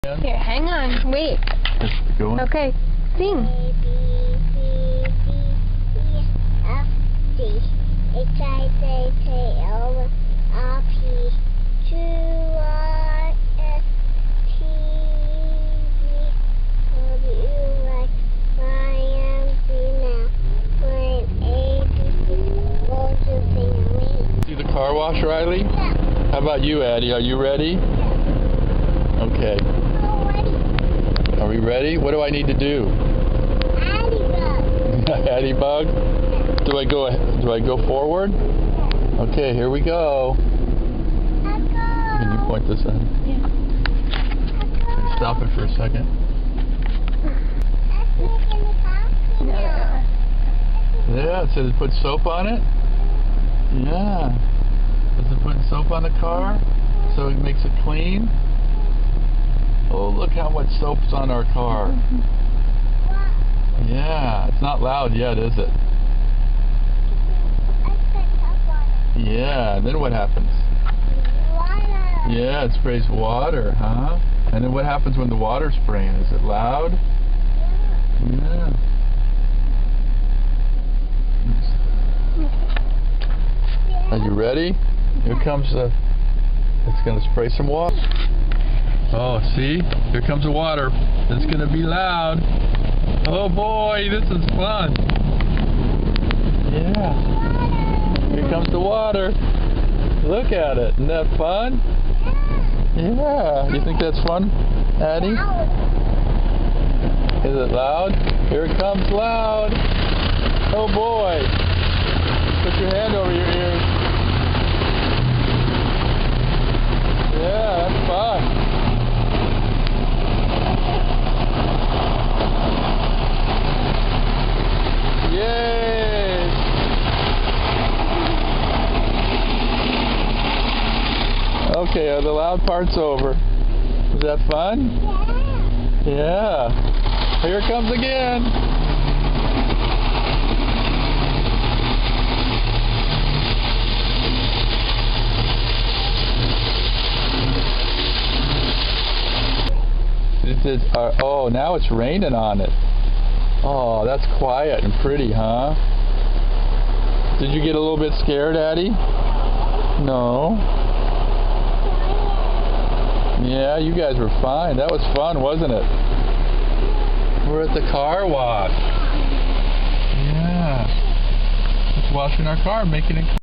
Here, hang on. Wait. Go on. Okay. Sing. A, B, C, D, E, F, G, H, I, J, K, L, M, R, P, Q, R, S, T, U, W, X, Y, and Z now. When A, B, C, go to sing. See the car wash, Riley? Yeah. How about you, Addy? Are you ready? Yeah. Okay. Are we ready? What do I need to do? Addy bug. Addy bug? Do I go forward? Okay, here we go. Can you point this out? Yeah. Can you stop it for a second? Yeah, it says put soap on it. Yeah. Does it put soap on the car so it makes it clean? Oh, look how much soap's on our car. Yeah, it's not loud yet, is it? Yeah, and then what happens? Yeah, it sprays water, huh? And then what happens when the water's spraying? Is it loud? Yeah. Are you ready? Here comes it's going to spray some water. Oh, see? Here comes the water. It's going to be loud. Oh boy, this is fun. Yeah. Here comes the water. Look at it. Isn't that fun? Yeah. You think that's fun, Addy? Is it loud? Here it comes loud. Oh boy. Put your hand over your ears. Yeah, that's fun. Yay! Okay, the loud part's over. Was that fun? Yeah. Yeah. Here it comes again. Oh, now it's raining on it. Oh, that's quiet and pretty, huh? Did you get a little bit scared, Addy? No. Yeah, you guys were fine. That was fun, wasn't it? We're at the car wash. Yeah. Just washing our car, making it